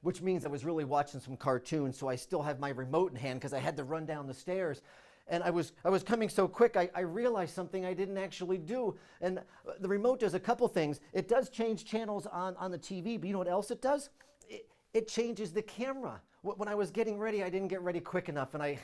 which means I was really watching some cartoons, so I still have my remote in hand because I had to run down the stairs. And I was coming so quick, I realized something I didn't actually do. And the remote does a couple things. It does change channels on the TV, but you know what else it does? It changes the camera. When I was getting ready, I didn't get ready quick enough, and I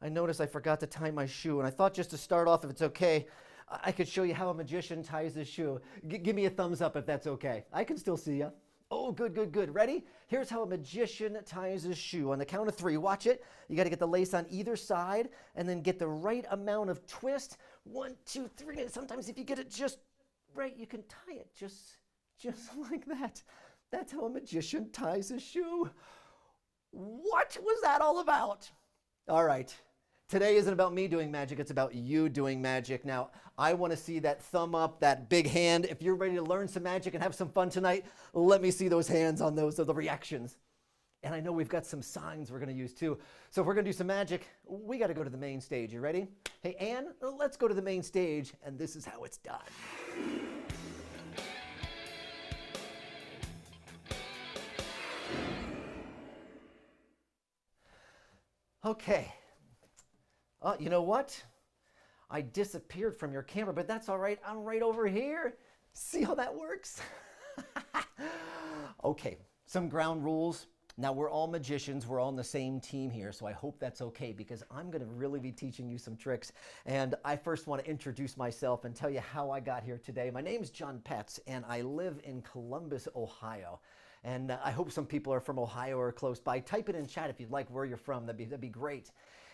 noticed I forgot to tie my shoe. And I thought, just to start off, if it's okay, I could show you how a magician ties his shoe. Give me a thumbs up if that's okay. I can still see you. Oh, good, good, good. Ready? Here's how a magician ties his shoe. On the count of 3, watch it. You got to get the lace on either side and then get the right amount of twist. 1, 2, 3. And sometimes if you get it just right, you can tie it just like that. That's how a magician ties his shoe. What was that all about? All right. Today isn't about me doing magic, it's about you doing magic. Now, I want to see that thumb up, that big hand. If you're ready to learn some magic and have some fun tonight, let me see those hands on those, the reactions. And I know we've got some signs we're going to use too. So if we're going to do some magic, we got to go to the main stage. You ready? Hey, Ann, let's go to the main stage, and this is how it's done. Okay. You know what? I disappeared from your camera, but that's all right. I'm right over here. See how that works? Okay, some ground rules. Now, we're all magicians. We're all on the same team here, so I hope that's okay because I'm going to really be teaching you some tricks. And I first want to introduce myself and tell you how I got here today. My name's John Petz, and I live in Columbus, Ohio. And I hope some people are from Ohio or close by. Type it in chat if you'd like where you're from. That'd be great.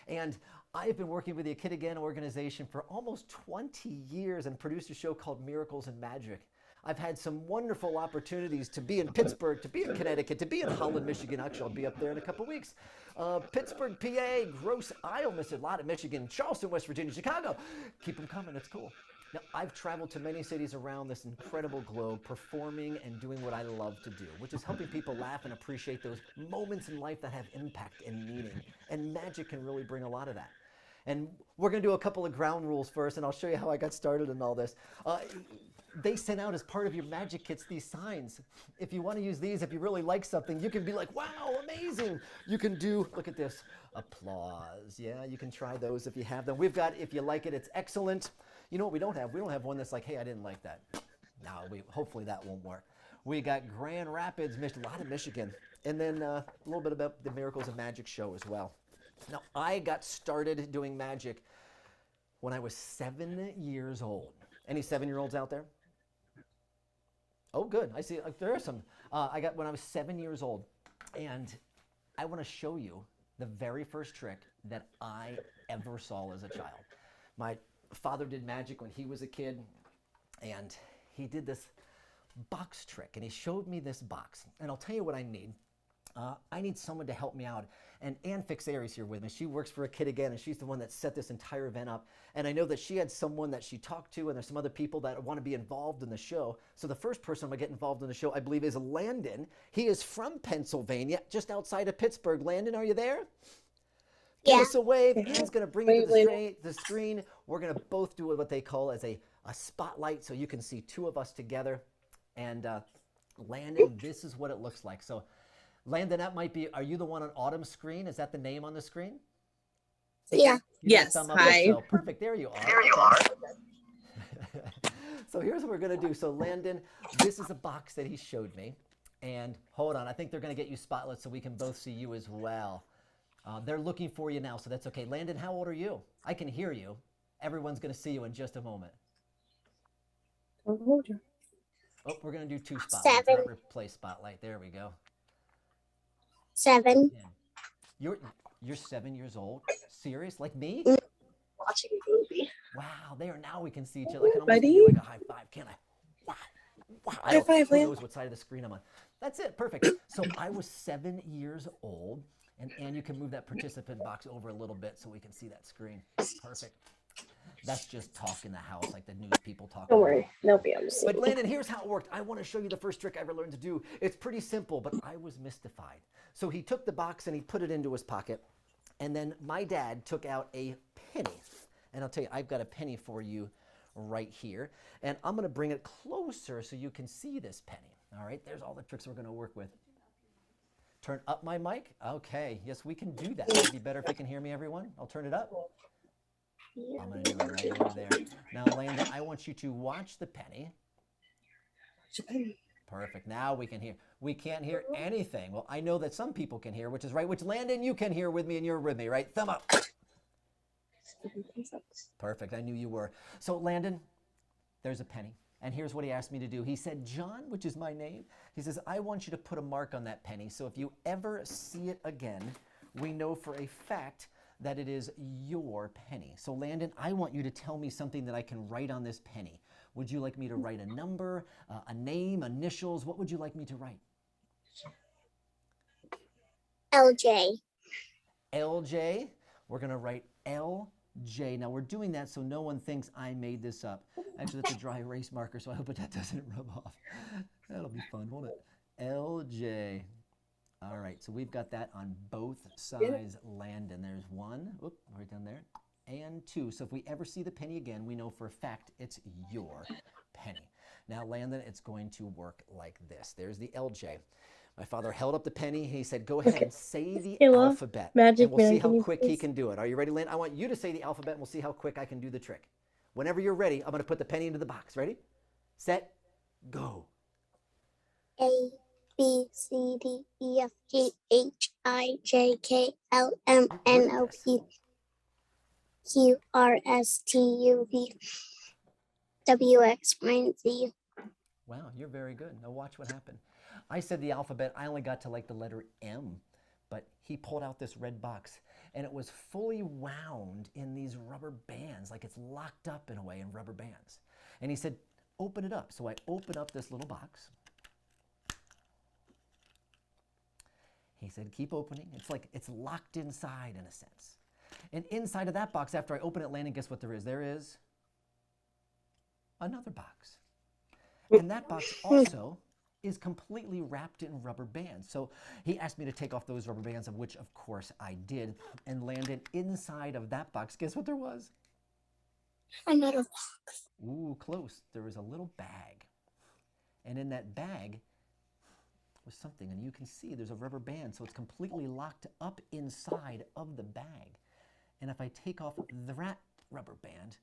And I've been working with the A Kid Again organization for almost 20 years and produced a show called Miracles and Magic. I've had some wonderful opportunities to be in Pittsburgh, to be in Connecticut, to be in Holland, Michigan. Actually, I'll be up there in a couple weeks. Pittsburgh, PA, Grosse Isle, Michigan, Charleston, West Virginia, Chicago. Keep them coming. It's cool. Now, I've traveled to many cities around this incredible globe performing and doing what I love to do, which is helping people laugh and appreciate those moments in life that have impact and meaning. And magic can really bring a lot of that. And we're going to do a couple of ground rules first, and I'll show you how I got started in all this. They sent out as part of your magic kits these signs. If you want to use these, if you really like something, you can be like, wow, amazing. You can do, look at this, applause. Yeah, you can try those if you have them. We've got, if you like it, it's excellent. You know what we don't have? We don't have one that's like, hey, I didn't like that. No, hopefully that won't work. We got Grand Rapids, a lot of Michigan, and then a little bit about the Miracles of Magic show as well. Now, I got started doing magic when I was 7 years old. Any 7-year-olds out there? Oh, good. I see. There are some. I got when I was 7 years old, and I want to show you the very first trick that I ever saw as a child. My father did magic when he was a kid, and he did this box trick, and he showed me this box. And I'll tell you what I need. I need someone to help me out. And Ann Fixeri's here with me. She works for A Kid Again, and she's the one that set this entire event up. And I know that she had someone that she talked to, and there's some other people that want to be involved in the show. So the first person I'm going to get involved in the show, I believe, is Landon. He is from Pennsylvania, just outside of Pittsburgh. Landon, are you there? Yeah. Give us a wave. Ann's going to bring it to the screen. We're going to both do what they call as a spotlight, so you can see two of us together. And Landon, this is what it looks like. So Landon, that might be, are you the one on Autumn's screen? Is that the name on the screen? Yeah. Yes. Hi. So perfect. There you are. There you are. So here's what we're going to do. So Landon, this is a box that he showed me. And hold on. I think they're going to get you spotlight so we can both see you as well. They're looking for you now, so that's okay. Landon, how old are you? I can hear you. Everyone's going to see you in just a moment. Oh, we're going to do 2 spotlights. 7. Replace spotlight. There we go. 7. Yeah. You're 7 years old? Serious? Like me? Watching a movie. Wow, there, now we can see each other. I can almost give you like a high five, can't I? Wow. Wow. High five, Who knows what side of the screen I'm on? That's it, perfect. So I was 7 years old, and you can move that participant box over a little bit so we can see that screen. Perfect. That's just talk in the house, like the news people talk. Don't worry, they'll be able to see. But Landon, here's how it worked. I want to show you the first trick I ever learned to do. It's pretty simple, but I was mystified. So he took the box and he put it into his pocket, and then my dad took out a penny. And I'll tell you, I've got a penny for you right here. And I'm going to bring it closer so you can see this penny. All right, there's all the tricks we're going to work with. Turn up my mic? Okay, yes, we can do that. It'd be better if you can hear me, everyone. I'll turn it up. I'm gonna do it right over there. Now, Landon, I want you to watch the penny. Perfect. Now we can hear. We can't hear anything. Well, I know that some people can hear, which is right, which Landon, you can hear with me and you're with me, right? Thumb up. Perfect. I knew you were. So, Landon, there's a penny. And here's what he asked me to do. He said, John, which is my name, he says, I want you to put a mark on that penny. So if you ever see it again, we know for a fact that it is your penny. So Landon, I want you to tell me something that I can write on this penny. Would you like me to write a number, a name, initials? What would you like me to write? LJ. LJ. We're going to write LJ. Now we're doing that so no one thinks I made this up. Actually, that's a dry erase marker, so I hope that doesn't rub off. That'll be fun, won't it? LJ. All right, so we've got that on both sides, Landon. There's one, whoop, right down there, and two. So if we ever see the penny again, we know for a fact it's your penny. Now, Landon, it's going to work like this. There's the LJ. My father held up the penny. He said, go ahead and say the alphabet. Magic and we'll Man, see how can you quick he please- can do it. Are you ready, Landon? I want you to say the alphabet, and we'll see how quick I can do the trick. Whenever you're ready, I'm going to put the penny into the box. Ready? Set, go. A B C D E F G H I J K L M N O P Q R S T U V W X Y and Z. Wow, you're very good. Now watch what happened. I said the alphabet. I only got to like the letter M, but he pulled out this red box, and it was fully wound in these rubber bands, like it's locked up in a way in rubber bands. And he said, open it up. So I open up this little box. He said, keep opening. It's like it's locked inside in a sense. And inside of that box, after I open it, Landon, guess what there is? There is another box. And that box also is completely wrapped in rubber bands. So he asked me to take off those rubber bands, of which, of course, I did. And Landon, inside of that box, guess what there was? Another box. Ooh, close. There was a little bag. And in that bag was something. And you can see there's a rubber band. So it's completely locked up inside of the bag. And if I take off the rubber band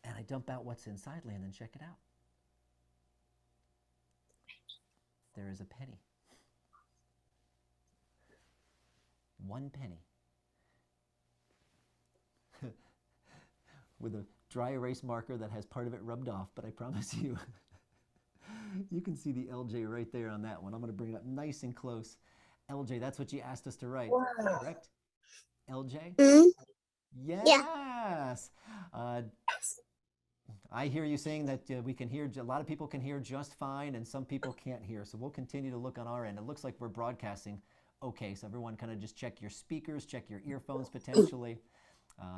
and I dump out what's inside, Landon, check it out. There is a penny. One penny. With a dry erase marker that has part of it rubbed off, but I promise you, you can see the LJ right there on that one. I'm going to bring it up nice and close. LJ, that's what you asked us to write, correct? LJ? Mm-hmm. Yes. I hear you saying that we can hear, a lot of people can hear just fine and some people can't hear. So we'll continue to look on our end. It looks like we're broadcasting okay. So everyone kind of just check your speakers, check your earphones potentially.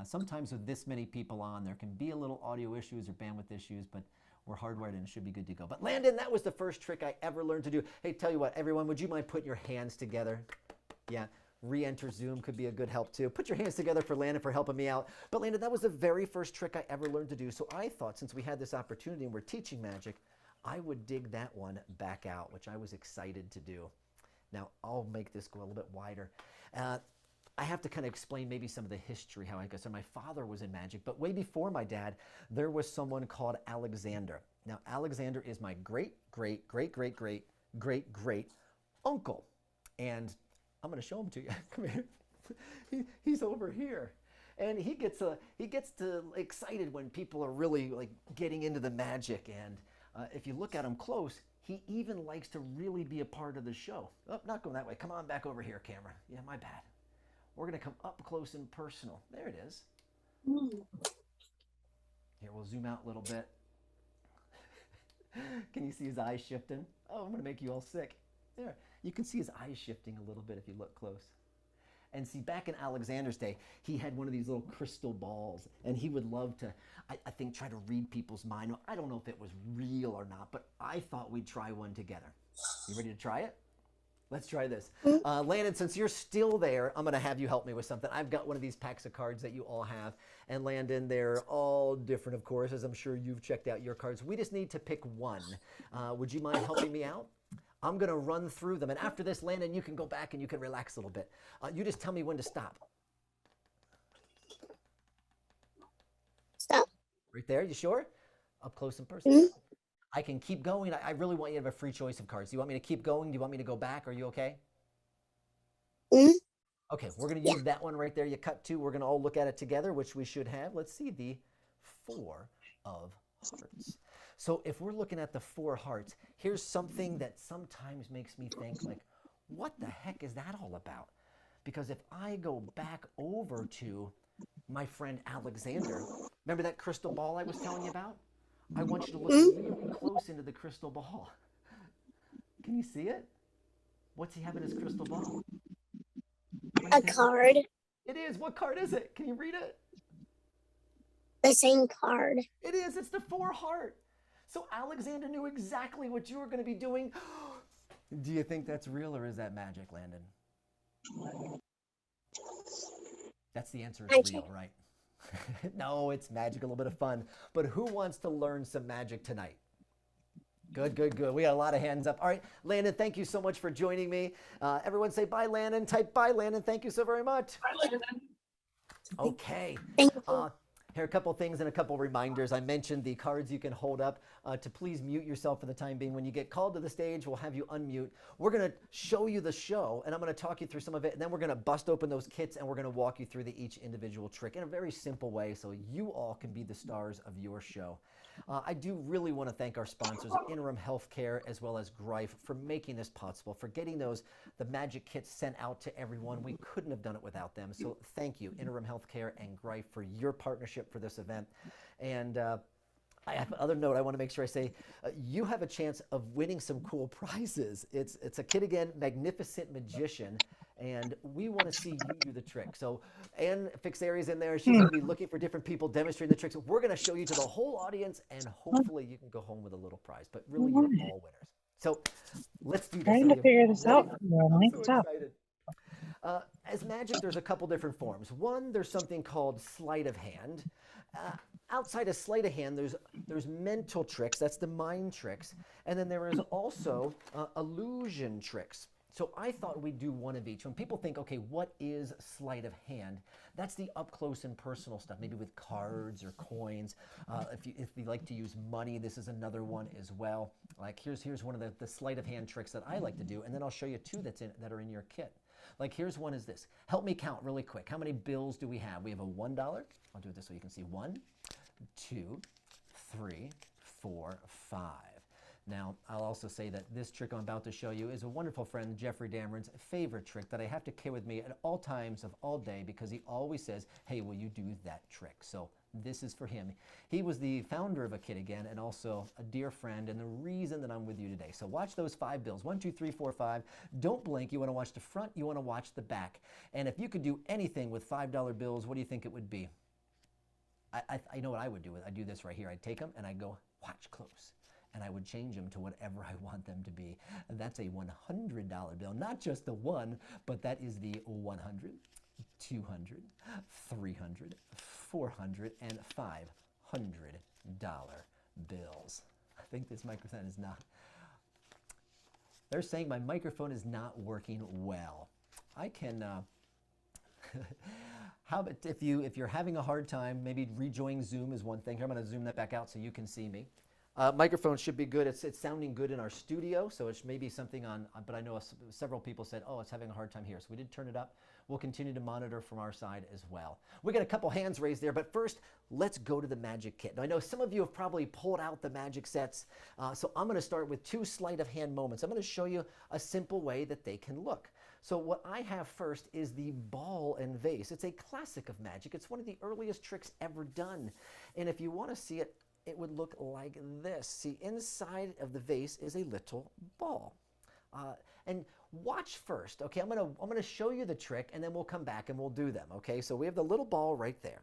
Sometimes with this many people on, there can be a little audio issues or bandwidth issues, but we're hardwired and it should be good to go. But Landon, that was the first trick I ever learned to do. Hey, tell you what, everyone, would you mind putting your hands together? Yeah. Re-enter Zoom could be a good help too. Put your hands together for Landon for helping me out. But Landon, that was the very first trick I ever learned to do. So I thought since we had this opportunity and we're teaching magic, I would dig that one back out, which I was excited to do. Now I'll make this go a little bit wider. I have to kind of explain maybe some of the history, how I got. So my father was in magic, but way before my dad, there was someone called Alexander. Now Alexander is my great, great, great, great, great, great, great uncle. And I'm going to show him to you. Come here. He's over here. And he gets excited when people are really like getting into the magic. And if you look at him close, he even likes to really be a part of the show. Oh, not going that way. Come on back over here, camera. Yeah, my bad. We're going to come up close and personal. There it is. Here, we'll zoom out a little bit. Can you see his eyes shifting? Oh, I'm going to make you all sick. There. You can see his eyes shifting a little bit if you look close. And see, back in Alexander's day, he had one of these little crystal balls, and he would love to, I think, try to read people's mind. I don't know if it was real or not, but I thought we'd try one together. You ready to try it? Let's try this. Landon, since you're still there, I'm going to have you help me with something. I've got one of these packs of cards that you all have. And Landon, they're all different, of course, as I'm sure you've checked out your cards. We just need to pick one. Would you mind helping me out? I'm going to run through them. And after this, Landon, you can go back and you can relax a little bit. You just tell me when to stop. Stop. Right there. You sure? Up close and personal. Mhm. I can keep going. I really want you to have a free choice of cards. Do you want me to keep going? Do you want me to go back? Are you okay? Mhm. Okay, we're going to use that one right there. You cut to. We're going to all look at it together, which we should have. Let's see the 4 of hearts. So if we're looking at the 4 hearts, here's something that sometimes makes me think, like, what the heck is that all about? Because if I go back over to my friend Alexander, remember that crystal ball I was telling you about? I want you to look Mhm. really close into the crystal ball. Can you see it? What's he have in his crystal ball? What do you A think? card. It is. What card is it? Can you read it? The same card. It is. It's the 4 heart. So Alexander knew exactly what you were going to be doing. Do you think that's real or is that magic, Landon? That's the answer. It's Magic. real, right? No, it's magic, a little bit of fun. But who wants to learn some magic tonight? Good, good, good. We got a lot of hands up. All right, Landon, thank you so much for joining me. Everyone say bye, Landon. Type bye, Landon. Thank you so very much. Okay. Thank you. Here are a couple things and a couple reminders. I mentioned the cards you can hold up to please mute yourself for the time being. When you get called to the stage, we'll have you unmute. We're going to show you the show, and I'm going to talk you through some of it, and then we're going to bust open those kits, and we're going to walk you through each individual trick in a very simple way so you all can be the stars of your show. I do really want to thank our sponsors, Interim Healthcare as well as Greif, for making this possible, for getting the magic kits sent out to everyone. We couldn't have done it without them. So thank you, Interim Healthcare and Greif, for your partnership for this event. And I have another note I want to make sure I say. You have a chance of winning some cool prizes. It's a kit again, Magnificent Magician. And we want to see you do the trick. So Ann Fixeri's in there. She's going to be looking for different people demonstrating the tricks. We're going to show you to the whole audience, and hopefully you can go home with a little prize. But really, you're all winners. So let's do this. Trying to figure this out. I'm so Stop. excited. As magic, there's a couple different forms. One, there's something called sleight of hand. Outside of sleight of hand, there's mental tricks. That's the mind tricks. And then there is also illusion tricks. So I thought we'd do one of each. When people think, okay, what is sleight of hand? That's the up close and personal stuff, maybe with cards or coins. If you like to use money, this is another one as well. Like here's one of the sleight of hand tricks that I like to do, and then I'll show you 2 that are in your kit. Like here's one is this. Help me count really quick. How many bills do we have? We have a $1. I'll do it this way you can see. 1, 2, 3, 4, 5. Now, I'll also say that this trick I'm about to show you is a wonderful friend, Jeffrey Dameron's favorite trick that I have to carry with me at all times of all day because he always says, hey, will you do that trick? So this is for him. He was the founder of A Kid Again and also a dear friend and the reason that I'm with you today. So watch those 5 bills, 1, 2, 3, 4, 5. Don't blink. You want to watch the front. You want to watch the back. And if you could do anything with $5 bills, what do you think it would be? I know what I would do. I'd do this right here. I'd take them and I'd go, watch close. And I would change them to whatever I want them to be. And that's a $100 bill, not just the 1, but that is the 100, 200, 300, 400, and $500 bills. I think this microphone is not. They're saying my microphone is not working well. I can. How about if you're having a hard time, maybe rejoining Zoom is one thing. Here, I'm going to zoom that back out so you can see me. Microphone should be good. It's sounding good in our studio, so it's maybe something on, but I know several people said, oh, it's having a hard time here. So we did turn it up. We'll continue to monitor from our side as well. We got a couple hands raised there, but first, let's go to the magic kit. Now, I know some of you have probably pulled out the magic sets, so I'm going to start with 2 sleight of hand moments. I'm going to show you a simple way that they can look. So what I have first is the ball and vase. It's a classic of magic. It's one of the earliest tricks ever done. And if you want to see it, it would look like this. See, inside of the vase is a little ball. And watch first, okay? I'm gonna show you the trick, and then we'll come back and we'll do them, okay? So we have the little ball right there.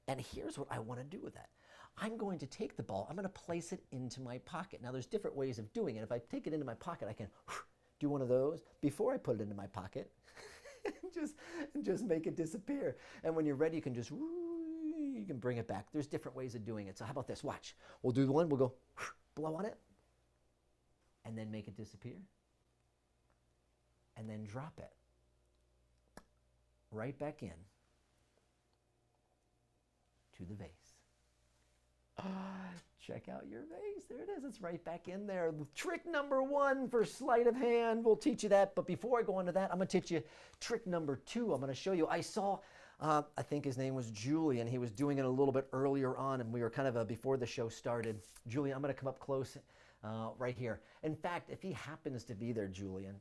And here's what I want to do with that. I'm going to take the ball, I'm going to place it into my pocket. Now, there's different ways of doing it. If I take it into my pocket, I can do one of those before I put it into my pocket and just make it disappear. And when you're ready, you can just you can bring it back. There's different ways of doing it. So how about this? Watch. We'll do one. We'll go blow on it. And and then make it disappear. And then drop it right back in to the vase. Check out your vase. There it is. It's right back in there. Trick number 1 for sleight of hand. We'll teach you that. But before I go on to that, I'm going to teach you trick number 2. I'm going to show you. I saw, I think his name was Julian. He was doing it a little bit earlier on, and we were kind of before the show started. Julian, I'm going to come up close right here. In fact, if he happens to be there, Julian,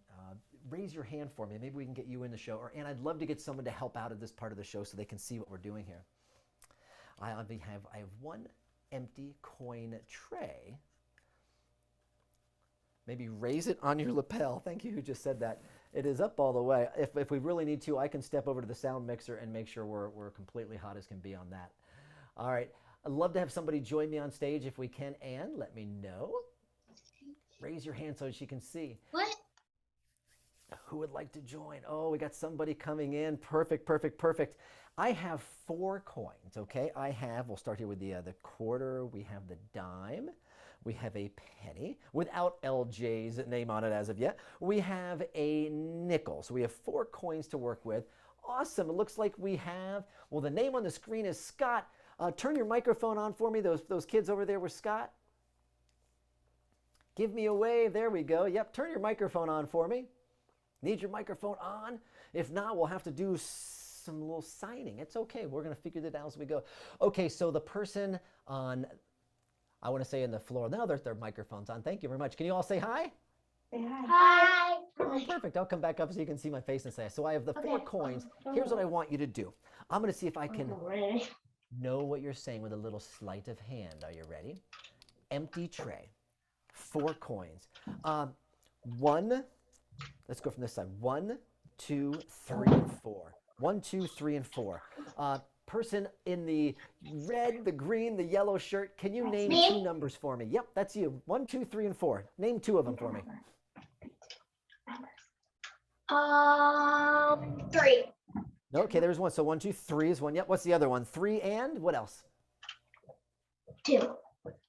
raise your hand for me. Maybe we can get you in the show. And I'd love to get someone to help out at this part of the show so they can see what we're doing here. I have 1 empty coin tray. Maybe raise it on your lapel. Thank you who just said that. It is up all the way. If we really need to, I can step over to the sound mixer and make sure we're completely hot as can be on that. All right. I'd love to have somebody join me on stage if we can. Anne, let me know. Raise your hand so she can see. What? Who would like to join? Oh, we got somebody coming in. Perfect, perfect, perfect. I have 4 coins, okay? We'll start here with the quarter. We have the dime. We have a penny without LJ's name on it as of yet. We have a nickel. So we have 4 coins to work with. Awesome. It looks like we have, well, the name on the screen is Scott. Turn your microphone on for me. Those kids over there were Scott. Give me a wave. There we go. Yep, turn your microphone on for me. Need your microphone on? If not, we'll have to do some little signing. It's okay. We're going to figure that out as we go. Okay, so the person on, I want to say in the floor, now their microphone's on. Thank you very much. Can you all say hi? Say hi. Hi. Oh, perfect. I'll come back up so you can see my face and say, so I have the 4 coins. Here's what I want you to do. I'm going to see if I can know what you're saying with a little sleight of hand. Are you ready? Empty tray. 4 coins. 1, let's go from this side. 1, 2, 3, and 4. 1, 2, 3, and 4. Person in the red, the green, the yellow shirt, can you name 2 numbers for me? Yep, that's you. 1, 2, 3, and 4. Name 2 of them for me. 3. Okay, there's 1. So 1, 2, 3 is 1. Yep, what's the other one? 3 and what else? 2.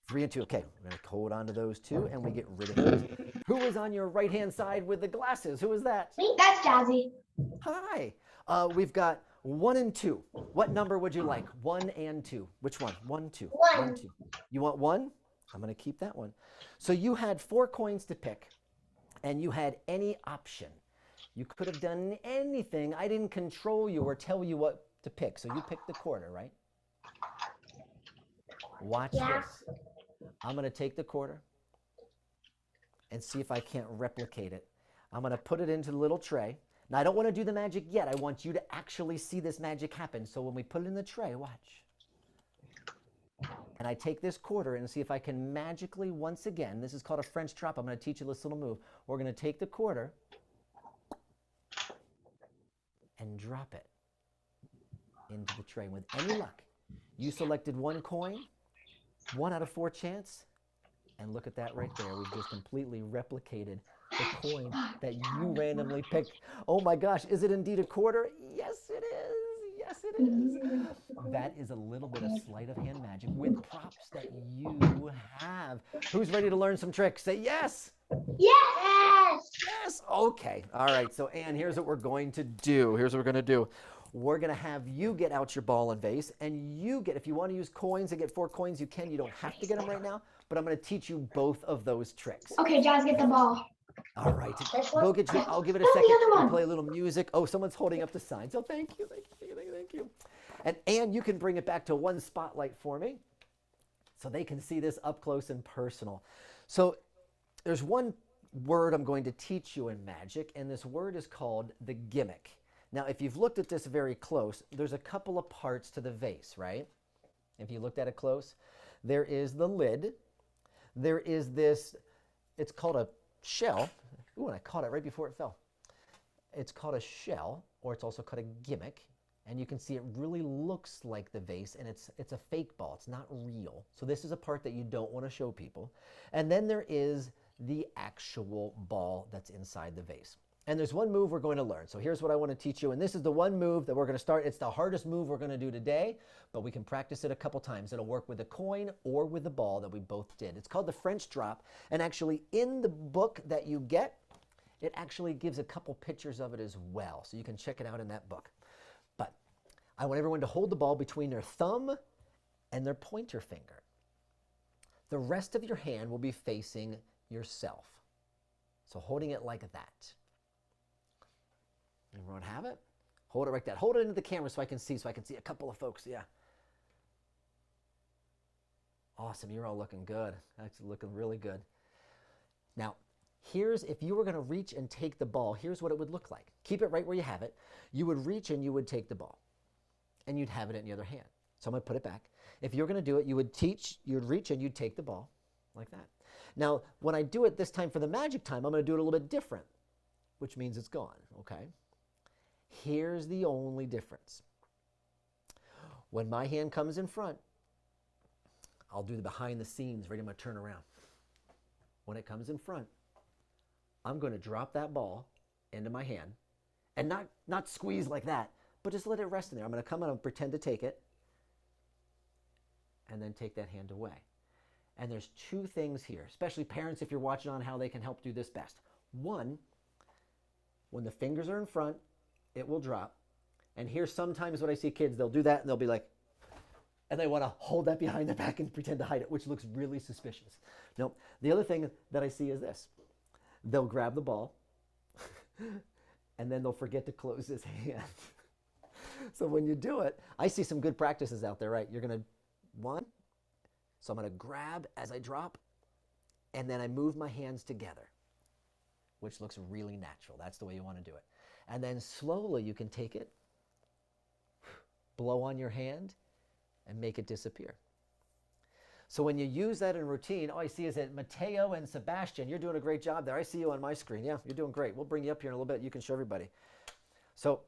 3 and 2. Okay, we're going to hold on to those 2 and we get rid of those. Who was on your right-hand side with the glasses? Who was that? Me? That's Jazzy. Hi. We've got 1 and 2. What number would you like? 1 and 2. Which one? 1, 2. 1. 2. You want 1? I'm going to keep that one. So you had 4 coins to pick, and you had any option. You could have done anything. I didn't control you or tell you what to pick. So you picked the quarter, right? Watch this. I'm going to take the quarter and see if I can't replicate it. I'm going to put it into the little tray. Now, I don't want to do the magic yet. I want you to actually see this magic happen. So when we put it in the tray, watch. And I take this quarter and see if I can magically, once again, this is called a French drop. I'm going to teach you this little move. We're going to take the quarter and drop it into the tray. With any luck, you selected 1 coin, 1 out of 4 chance, and look at that right there. We've just completely replicated the coin that you randomly picked. Oh my gosh, is it indeed a quarter? Yes, it is. Yes, it is. That is a little bit of sleight of hand magic with props that you have. Who's ready to learn some tricks? Say yes. Yes. Yes. Okay. All right. So, Anne, here's what we're going to do. Here's what we're going to do. We're going to have you get out your ball and vase, and you get, if you want to use coins and get 4 coins, you can. You don't have to get them right now, but I'm going to teach you both of those tricks. Okay, Jazz, get the ball. All right. Go get you. I'll give it a No, the second. other We'll one. play a little music. Oh, someone's holding up the sign. So thank you. Thank you. Thank you. Thank you. And Anne, you can bring it back to one spotlight for me so they can see this up close and personal. So there's one word I'm going to teach you in magic, and this word is called the gimmick. Now, if you've looked at this very close, there's a couple of parts to the vase, right? If you looked at it close, there is the lid. There is this, it's called a shell. Ooh, and I caught it right before it fell. It's called a shell, or it's also called a gimmick. And you can see it really looks like the vase, and it's a fake ball. It's not real. So this is a part that you don't want to show people. And then there is the actual ball that's inside the vase. And there's one move we're going to learn. So here's what I want to teach you. And this is the one move that we're going to start. It's the hardest move we're going to do today, but we can practice it a couple times. It'll work with the coin or with the ball that we both did. It's called the French drop. And actually in the book that you get, it actually gives a couple pictures of it as well. So you can check it out in that book. But I want everyone to hold the ball between their thumb and their pointer finger. The rest of your hand will be facing yourself. So holding it like that. Everyone have it? Hold it like that. Hold it into the camera so I can see a couple of folks. Yeah. Awesome. You're all looking good. Actually looking really good. Now, if you were going to reach and take the ball, here's what it would look like. Keep it right where you have it. You would reach and you would take the ball. And you'd have it in the other hand. So I'm going to put it back. If you're going to do it, you'd reach and you'd take the ball like that. Now, when I do it this time for the magic time, I'm going to do it a little bit different, which means it's gone, okay? Here's the only difference. When my hand comes in front, I'll do the behind the scenes, ready? I'm going to turn around. When it comes in front, I'm going to drop that ball into my hand and not squeeze like that, but just let it rest in there. I'm going to come and pretend to take it and then take that hand away. And there's two things here, especially parents if you're watching on how they can help do this best. One, when the fingers are in front, it will drop. And here's sometimes what I see kids, they'll do that and they'll be like, and they want to hold that behind their back and pretend to hide it, which looks really suspicious. No, the other thing that I see is this. They'll grab the ball and then they'll forget to close his hand. So when you do it, I see some good practices out there, right? You're going to, so I'm going to grab as I drop and then I move my hands together, which looks really natural. That's the way you want to do it. And then slowly you can take it, blow on your hand, and make it disappear. So when you use that in routine, all I see is that Mateo and Sebastian, you're doing a great job there. I see you on my screen. Yeah, you're doing great. We'll bring you up here in a little bit. You can show everybody. So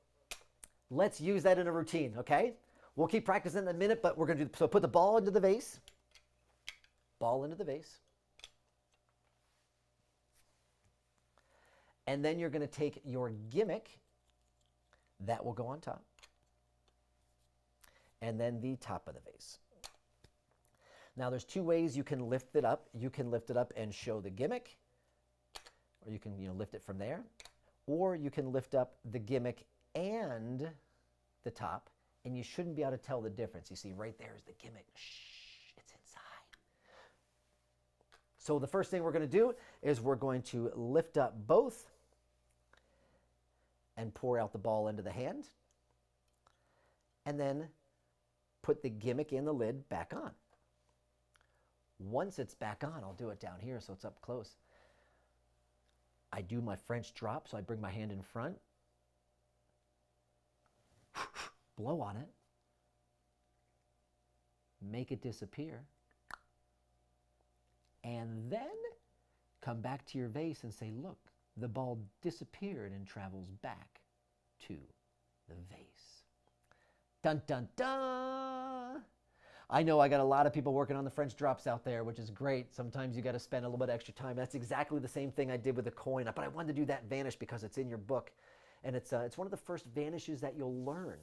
let's use that in a routine, okay? We'll keep practicing in a minute, but we're going to do, so put the ball into the vase. Ball into the vase. And then you're going to take your gimmick, that will go on top, and then the top of the vase. Now there's two ways you can lift it up. You can lift it up and show the gimmick, or you can lift it from there, or you can lift up the gimmick and the top, and you shouldn't be able to tell the difference. You see right there is the gimmick. Shh, it's inside. So the first thing we're going to do is we're going to lift up both and pour out the ball into the hand, and then put the gimmick in the lid back on. Once it's back on, I'll do it down here so it's up close. I do my French drop, so I bring my hand in front, blow on it, make it disappear, and then come back to your vase and say, look, the ball disappeared and travels back to the vase. Dun, dun, dun! I know I got a lot of people working on the French drops out there, which is great. Sometimes you got to spend a little bit extra time. That's exactly the same thing I did with the coin, but I wanted to do that vanish because it's in your book, and it's one of the first vanishes that you'll learn.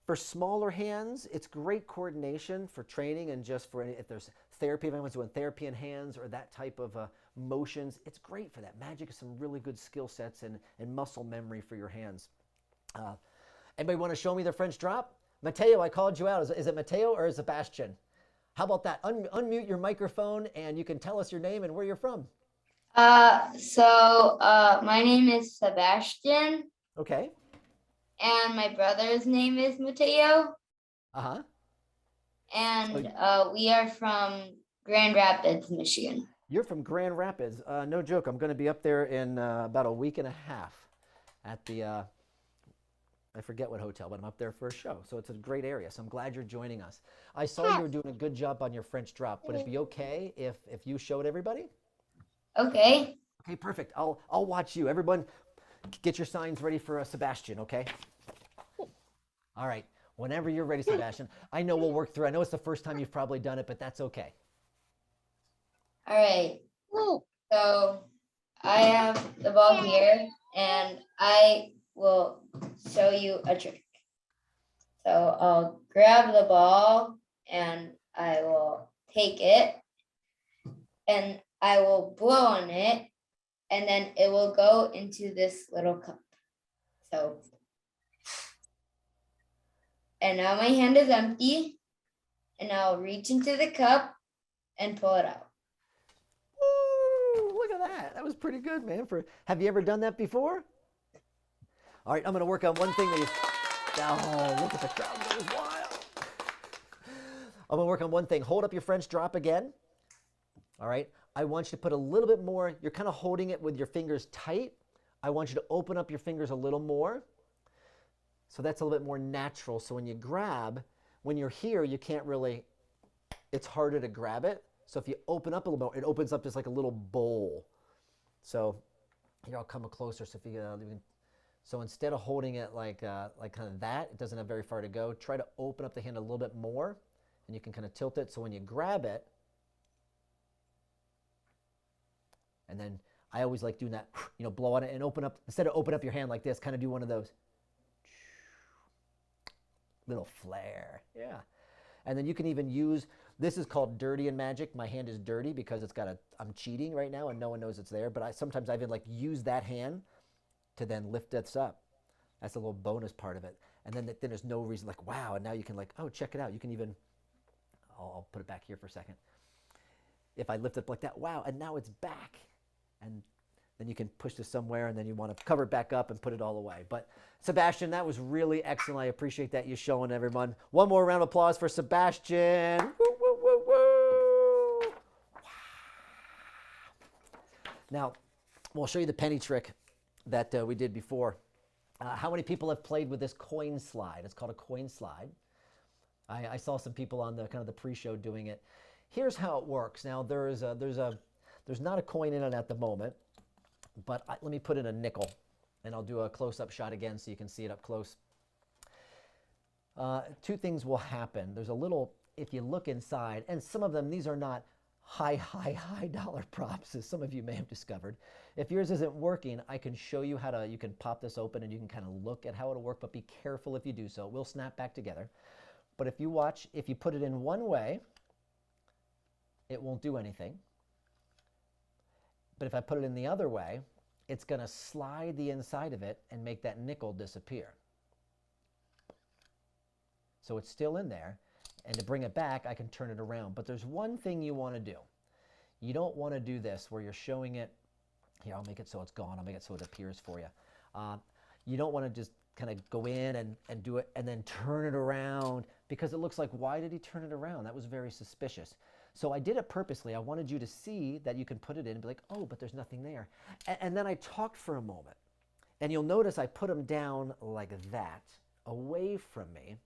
For smaller hands, it's great coordination for training and just for if there's therapy, if anyone's doing therapy in hands or that type of motions, it's great for that. Magic is some really good skill sets and muscle memory for your hands. Anybody want to show me the French drop? Mateo, I called you out. Is it Mateo or is it Sebastian? How about that? Unmute your microphone and you can tell us your name and where you're from. My name is Sebastian. Okay. And my brother's name is Mateo. Uh-huh. And we are from Grand Rapids, Michigan. You're from Grand Rapids. No joke. I'm going to be up there in about a week and a half at the, I forget what hotel, but I'm up there for a show. So it's a great area. So I'm glad you're joining us. I saw you were doing a good job on your French drop. Would it be okay if you showed everybody? Okay. Okay, perfect. I'll watch you. Everyone, get your signs ready for Sebastian, okay? All right. Whenever you're ready, Sebastian. I know we'll work through. I know it's the first time you've probably done it, but that's okay. All right. So I have the ball here, and I will show you a trick. So I'll grab the ball and I will take it and I will blow on it and then it will go into this little cup. So, and now my hand is empty and I'll reach into the cup and pull it out. Woo, look at that. That was pretty good, man. Have you ever done that before? All right, I'm going to work on one thing that is. Oh, look at the crowd. That was wild. I'm going to work on one thing. Hold up your French drop again. All right. I want you to put a little bit more. You're kind of holding it with your fingers tight. I want you to open up your fingers a little more. So that's a little bit more natural. So when you grab, when you're here, you can't really, it's harder to grab it. So if you open up a little more, it opens up just like a little bowl. So here, I'll come closer. So if you so instead of holding it like kind of that, it doesn't have very far to go. Try to open up the hand a little bit more, and you can kind of tilt it. So when you grab it, and then I always like doing that, blow on it and open up. Instead of open up your hand like this, kind of do one of those little flare. Yeah. And then you can even use, this is called dirty in magic. My hand is dirty because it's got I'm cheating right now and no one knows it's there. But sometimes I even use that hand to then lift this up. That's a little bonus part of it. And then there's no reason wow. And now you can oh, check it out. You can even, I'll put it back here for a second. If I lift it like that, wow. And now it's back. And then you can push this somewhere and then you want to cover it back up and put it all away. But Sebastian, that was really excellent. I appreciate that you showing everyone. One more round of applause for Sebastian. Woo, woo, woo, woo. Wow. Now, we'll show you the penny trick that we did before. How many people have played with this coin slide? It's called a coin slide. I saw some people on the kind of the pre-show doing it. Here's how it works. Now there's not a coin in it at the moment, but let me put in a nickel, and I'll do a close-up shot again so you can see it up close. Two things will happen. There's a little, if you look inside, and some of them, these are not high dollar props, as some of you may have discovered. If yours isn't working, I can show you how you can pop this open and you can kind of look at how it'll work, but be careful if you do so. It will snap back together. But if you watch, if you put it in one way, it won't do anything. But if I put it in the other way, it's going to slide the inside of it and make that nickel disappear. So it's still in there. And to bring it back, I can turn it around. But there's one thing you want to do. You don't want to do this where you're showing it. Here, I'll make it so it's gone. I'll make it so it appears for you. You don't want to just kind of go in and do it and then turn it around, because it looks like, why did he turn it around? That was very suspicious. So I did it purposely. I wanted you to see that you can put it in and be like, oh, but there's nothing there. And then I talked for a moment. And you'll notice I put them down like that, away from me,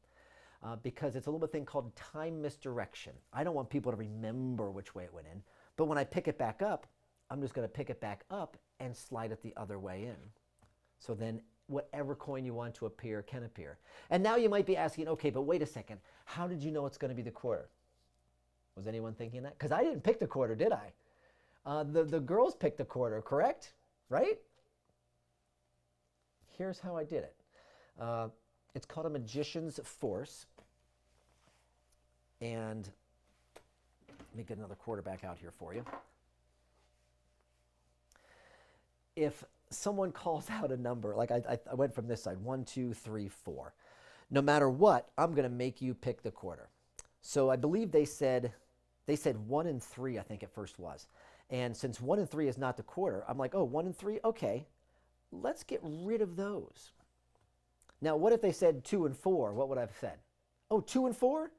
because it's a little bit thing called time misdirection. I don't want people to remember which way it went in. But when I pick it back up, I'm just going to pick it back up and slide it the other way in. So then whatever coin you want to appear can appear. And now you might be asking, okay, but wait a second. How did you know it's going to be the quarter? Was anyone thinking that? Because I didn't pick the quarter, did I? The girls picked the quarter, correct? Right? Here's how I did it. It's called a magician's force. And let me get another quarter back out here for you. If someone calls out a number, like I went from this side, 1, 2, 3, 4. No matter what, I'm going to make you pick the quarter. So I believe they said 1 and 3, I think it first was. And since 1 and 3 is not the quarter, I'm like, oh, 1 and 3, okay, let's get rid of those. Now, what if they said 2 and 4? What would I have said? Oh, 2 and 4?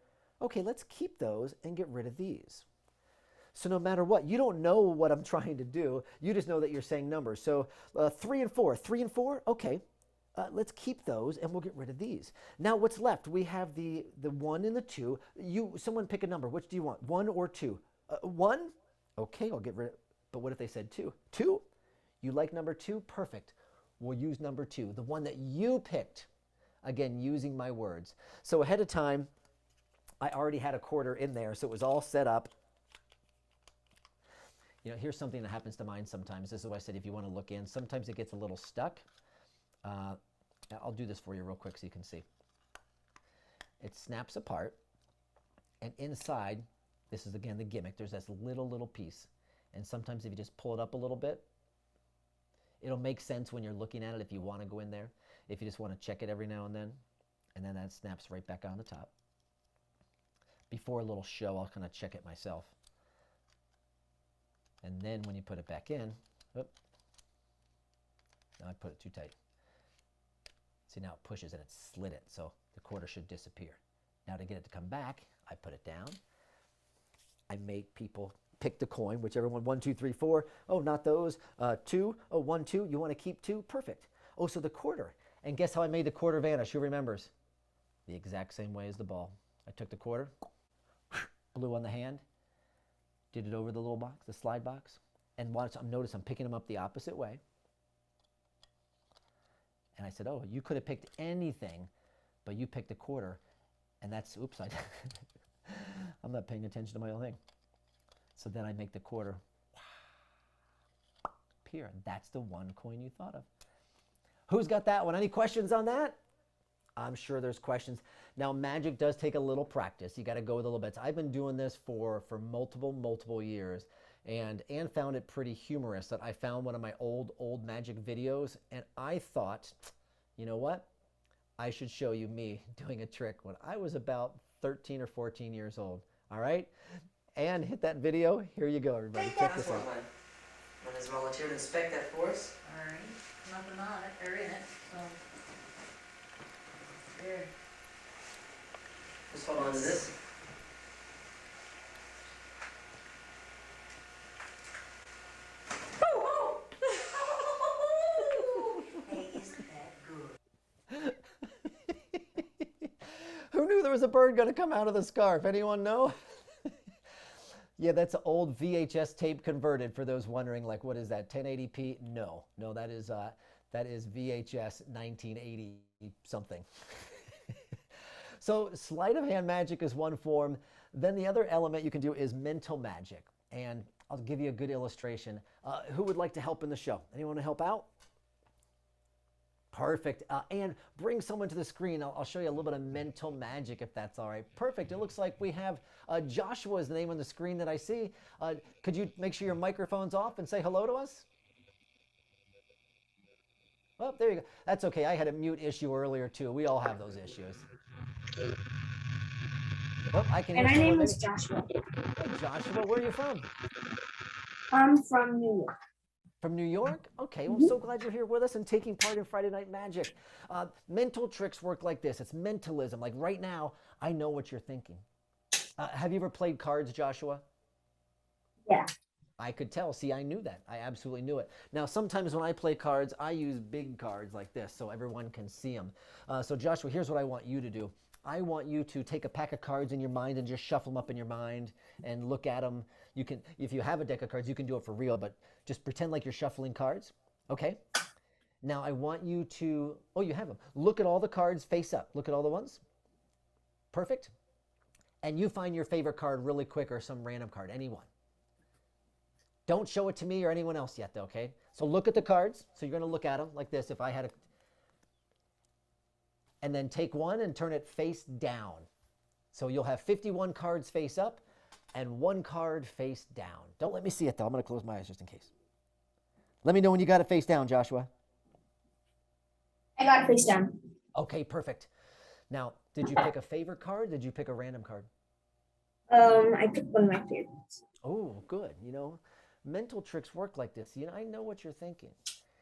Okay, let's keep those and get rid of these. So no matter what, you don't know what I'm trying to do. You just know that you're saying numbers. So 3 and 4. 3 and 4? Okay. Let's keep those and we'll get rid of these. Now what's left? We have the 1 and the 2. Someone pick a number. Which do you want? 1 or 2? 1? Okay, I'll get rid of it. But what if they said 2? 2? You like number 2? Perfect. We'll use number 2, the one that you picked. Again, using my words. So ahead of time, I already had a quarter in there, so it was all set up. You know, here's something that happens to mine sometimes. This is why I said if you want to look in, sometimes it gets a little stuck. I'll do this for you real quick so you can see. It snaps apart, and inside, this is again the gimmick, there's this little piece. And sometimes if you just pull it up a little bit, it'll make sense when you're looking at it if you want to go in there. If you just want to check it every now and then that snaps right back on the top. Before a little show, I'll kind of check it myself. And then when you put it back in, now I put it too tight. See, now it pushes and it slid it, so the quarter should disappear. Now to get it to come back, I put it down. I make people pick the coin, whichever one, 1, 2, 3, 4. Oh, not those. 2. Oh, 1, 2. You want to keep 2? Perfect. Oh, so the quarter. And guess how I made the quarter vanish? Who remembers? The exact same way as the ball. I took the quarter, blew on the hand, did it over the little box, the slide box, and notice I'm picking them up the opposite way. And I said, oh, you could have picked anything, but you picked a quarter. And that's, oops, I'm not paying attention to my own thing. So then I make the quarter appear. And that's the one coin you thought of. Who's got that one? Any questions on that? I'm sure there's questions. Now, magic does take a little practice. You got to go with a little bits. I've been doing this for multiple years. And Anne found it pretty humorous that I found one of my old magic videos, and I thought, you know what? I should show you me doing a trick when I was about 13 or 14 years old. All right? Anne, hit that video. Here you go, everybody. Check this out. When is volunteer to inspect that for us? All right, nothing on it, or in it, so. There. Just hold on to this. Hey, isn't that good? Who knew there was a bird going to come out of the scarf? Anyone know? Yeah, that's an old VHS tape converted, for those wondering, like, what is that, 1080p? No, that is VHS 1980 something. So sleight of hand magic is one form. Then the other element you can do is mental magic. And I'll give you a good illustration. Who would like to help in the show? Anyone want to help out? Perfect. And bring someone to the screen. I'll show you a little bit of mental magic if that's all right. Perfect. It looks like we have Joshua is the name on the screen that I see. Could you make sure your microphone's off and say hello to us? Oh, there you go. That's okay. I had a mute issue earlier too. We all have those issues. Oh, I can hear And my someone name is maybe- Joshua. Hey, Joshua, where are you from? I'm from New York. From New York? Okay, well, I'm so glad you're here with us and taking part in Friday Night Magic. Mental tricks work like this. It's mentalism. Like right now, I know what you're thinking. Have you ever played cards, Joshua? Yeah. I could tell. See, I knew that. I absolutely knew it. Now, sometimes when I play cards, I use big cards like this so everyone can see them. So Joshua, here's what I want you to do. I want you to take a pack of cards in your mind and just shuffle them up in your mind and look at them. You can, if you have a deck of cards, you can do it for real, but just pretend like you're shuffling cards. Okay? Now I want you to, oh, you have them. Look at all the cards face up. Look at all the ones. Perfect. And you find your favorite card really quick, or some random card, anyone. Don't show it to me or anyone else yet, though, okay? So look at the cards. So you're going to look at them like this. If I had a, and then take one and turn it face down. So you'll have 51 cards face up and one card face down. Don't let me see it, though. I'm going to close my eyes just in case. Let me know when you got it face down, Joshua. I got it face down. Okay, perfect. Now, did you pick a favorite card? Did you pick a random card? I picked one of my favorites. Oh, good. You know, mental tricks work like this. You know, I know what you're thinking.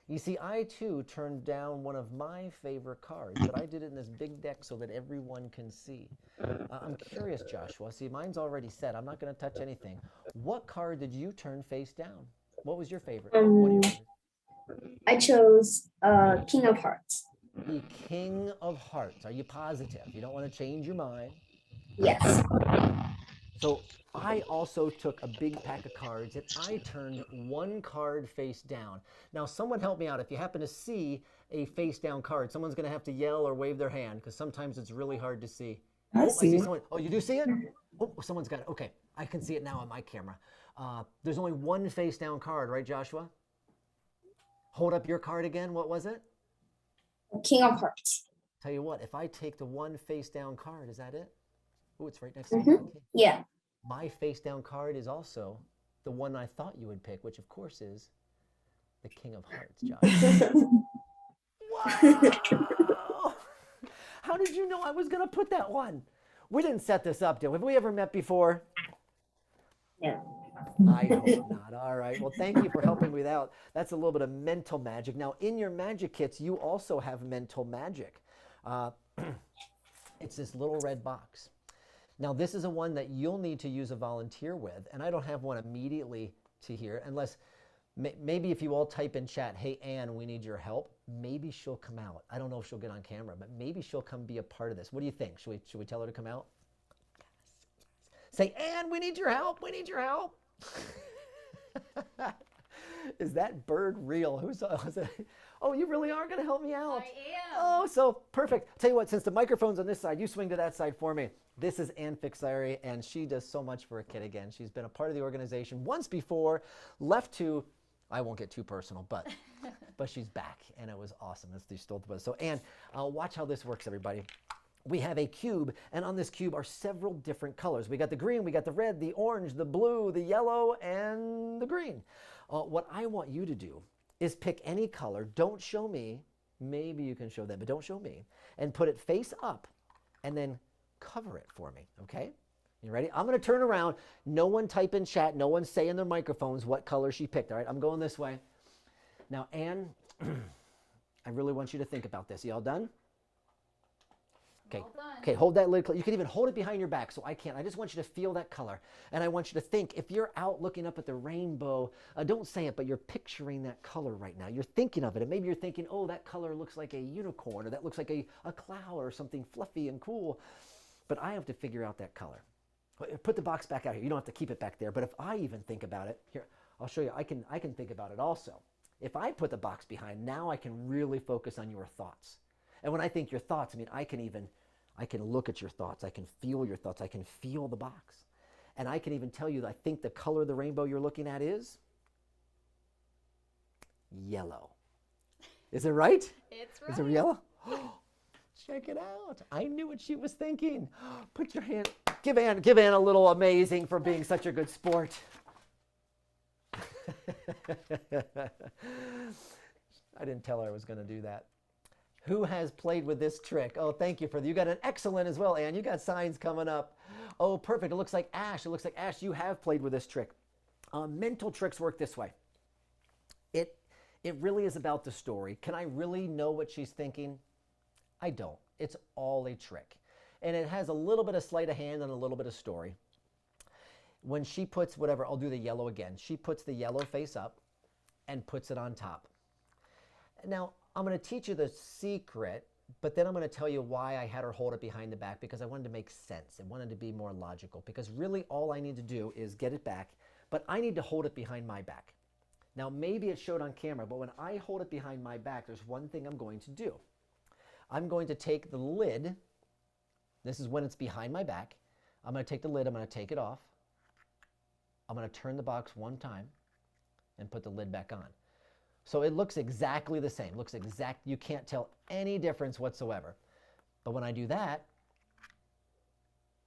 You see, I too turned down one of my favorite cards, but I did it in this big deck so that everyone can see. I'm curious, Joshua. See, mine's already set. I'm not going to touch anything. What card did you turn face down? What was your favorite? What are your favorites? I chose King of Hearts. The King of Hearts. Are you positive? You don't want to change your mind? Yes. So I also took a big pack of cards and I turned one card face down. Now, someone help me out. If you happen to see a face down card, someone's going to have to yell or wave their hand because sometimes it's really hard to see. I I see see it. someone. Oh, you do see it? Oh, someone's got it. Okay, I can see it now on my camera. There's only one face down card, right, Joshua? Hold up your card again. What was it? King of Hearts. Tell you what, if I take the one face down card, is that it? Oh, it's right next to Mhm. me. Yeah. My face down card is also the one I thought you would pick, which of course is the King of Hearts, Josh. Wow! How did you know I was going to put that one? We didn't set this up, did we? Have we ever met before? Yeah. I hope not. All right. Well, thank you for helping me out. That's a little bit of mental magic. Now, in your magic kits, you also have mental magic. It's this little red box. Now, this is a one that you'll need to use a volunteer with, and I don't have one immediately to here, unless maybe if you all type in chat, hey, Anne, we need your help, maybe she'll come out. I don't know if she'll get on camera, but maybe she'll come be a part of this. What do you think? Should we tell her to come out? Say, Anne, we need your help. We need your help. Is that bird real? Who's it? Oh, you really are going to help me out. I am. Oh, so perfect. Tell you what, since the microphone's on this side, you swing to that side for me. This is Ann Fixari, and she does so much for a kid again. She's been a part of the organization once before, left to, I won't get too personal, but she's back, and it was awesome. That's the still was. So Ann, watch how this works, everybody. We have a cube, and on this cube are several different colors. We got the green, we got the red, the orange, the blue, the yellow, and the green. What I want you to do is pick any color. Don't show me. Maybe you can show them, but don't show me. And put it face up, and then cover it for me, okay? You ready? I'm going to turn around. No one type in chat. No one say in their microphones what color she picked, all right? I'm going this way. Now, Ann, I really want you to think about this. You all done? Okay. All done. Okay, hold that lid. You can even hold it behind your back, so I can't. I just want you to feel that color. And I want you to think, if you're out looking up at the rainbow, don't say it, but you're picturing that color right now. You're thinking of it. And maybe you're thinking, oh, that color looks like a unicorn, or that looks like a cloud, or something fluffy and cool. But I have to figure out that color. Put the box back out here. You don't have to keep it back there. But if I even think about it, here, I'll show you. I can think about it also. If I put the box behind, now I can really focus on your thoughts. And when I think your thoughts, I mean, I can look at your thoughts. I can feel your thoughts. I can feel the box. And I can even tell you that I think the color of the rainbow you're looking at is yellow. Is it right? It's right. Is it yellow? Check it out. I knew what she was thinking. Put your hand, give Ann a little amazing for being such a good sport. I didn't tell her I was going to do that. Who has played with this trick? Oh, thank you for that. You got an excellent as well, Ann. You got signs coming up. Oh, perfect. It looks like Ash. It looks like Ash, you have played with this trick. Mental tricks work this way. It really is about the story. Can I really know what she's thinking? I don't. It's all a trick. And it has a little bit of sleight of hand and a little bit of story. When she puts whatever, I'll do the yellow again. She puts the yellow face up and puts it on top. Now, I'm going to teach you the secret, but then I'm going to tell you why I had her hold it behind the back, because I wanted to make sense. I wanted to be more logical, because really all I need to do is get it back, but I need to hold it behind my back. Now, maybe it showed on camera, but when I hold it behind my back, there's one thing I'm going to do. I'm going to take the lid. This is when it's behind my back. I'm going to take the lid. I'm going to take it off. I'm going to turn the box one time and put the lid back on. So it looks exactly the same. Looks exact. You can't tell any difference whatsoever. But when I do that,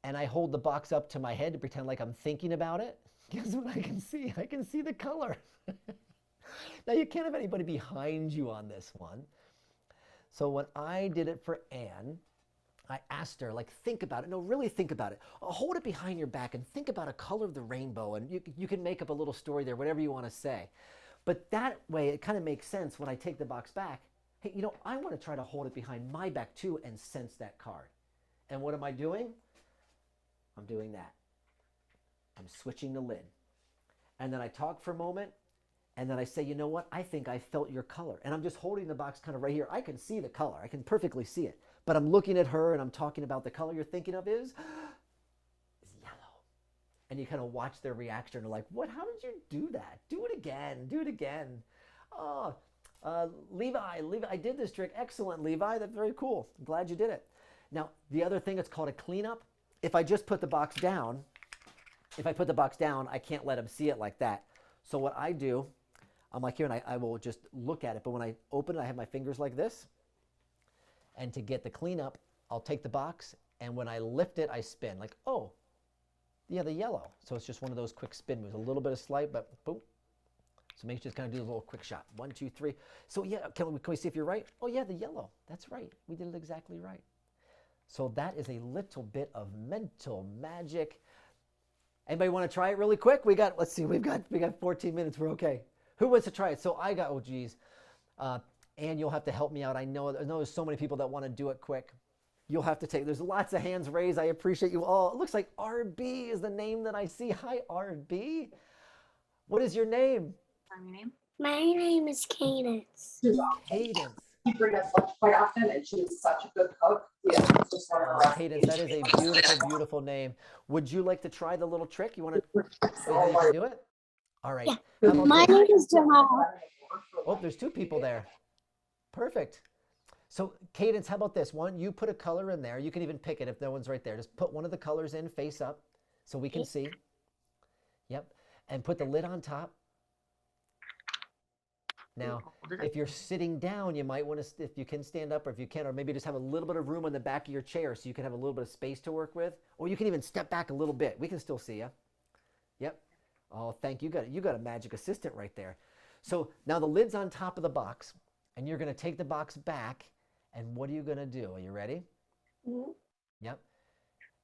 and I hold the box up to my head to pretend like I'm thinking about it, guess what I can see? I can see the color. Now, you can't have anybody behind you on this one. So when I did it for Ann, I asked her, like, think about it. No, really think about it. Hold it behind your back and think about a color of the rainbow, and you can make up a little story there, whatever you want to say. But that way, it kind of makes sense when I take the box back. Hey, you know, I want to try to hold it behind my back too and sense that card. And what am I doing? I'm doing that. I'm switching the lid. And then I talk for a moment, and then I say, you know what? I think I felt your color. And I'm just holding the box kind of right here. I can see the color. I can perfectly see it. But I'm looking at her, and I'm talking about the color you're thinking of is yellow. And you kind of watch their reaction. They're like, what? How did you do that? Do it again. Do it again. Oh, Levi, I did this trick. Excellent, Levi. That's very cool. I'm glad you did it. Now, the other thing, it's called a cleanup. If I just put the box down, if I put the box down, I can't let them see it like that. So what I do, I'm like here, and I will just look at it. But when I open it, I have my fingers like this. And to get the cleanup, I'll take the box, and when I lift it, I spin. Like, oh, yeah, the yellow. So it's just one of those quick spin moves. A little bit of slight, but boom. So make sure just kind of do a little quick shot. 1, 2, 3. So yeah, can we see if you're right? Oh yeah, the yellow. That's right. We did it exactly right. So that is a little bit of mental magic. Anybody want to try it really quick? Let's see, we got 14 minutes. We're okay. Who wants to try it? So I got, oh geez. And you'll have to help me out. I know there's so many people that want to do it quick. You'll have to there's lots of hands raised. I appreciate you all. It looks like RB is the name that I see. Hi, RB. What is your name? Your name? My name is Cadence. Cadence. She brings us lunch quite often, and she's such a good cook. Yeah, it's just one of her Cadence, that is a beautiful, beautiful name. Would you like to try the little trick? You want to see how you can do it? All right. Yeah. How about My this? name is Jamal. Oh, there's 2 people there. Perfect. So Cadence, how about this? One, you put a color in there. You can even pick it if no one's right there. Just put one of the colors in face up so we can see. Yep. And put the lid on top. Now, if you're sitting down, you might want to, if you can stand up, or if you can, or maybe just have a little bit of room on the back of your chair so you can have a little bit of space to work with. Or you can even step back a little bit. We can still see you. Yep. Oh, thank you. You got a magic assistant right there. So now the lid's on top of the box, and you're going to take the box back, and what are you going to do? Are you ready? Mhm. Yep.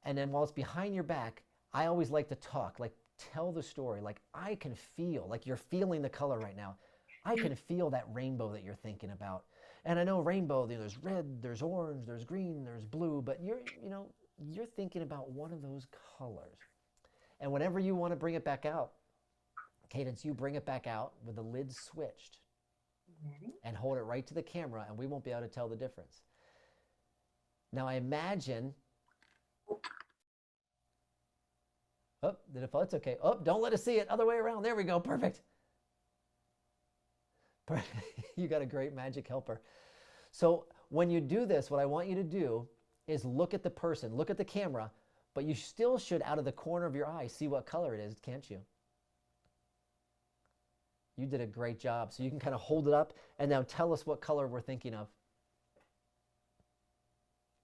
And then while it's behind your back, I always like to talk, like tell the story. Like I can feel, like you're feeling the color right now. I can feel that rainbow that you're thinking about. And I know rainbow, there's red, there's orange, there's green, there's blue, but you're thinking about one of those colors. And whenever you want to bring it back out, Cadence, you bring it back out with the lid switched and hold it right to the camera, and we won't be able to tell the difference. Now I imagine, oh, did it fall? It's okay. Oh, don't let us see it. Other way around. There we go. Perfect. You got a great magic helper. So when you do this, what I want you to do is look at the person, look at the camera, but you still should, out of the corner of your eye, see what color it is, can't you? You did a great job. So you can kind of hold it up and now tell us what color we're thinking of.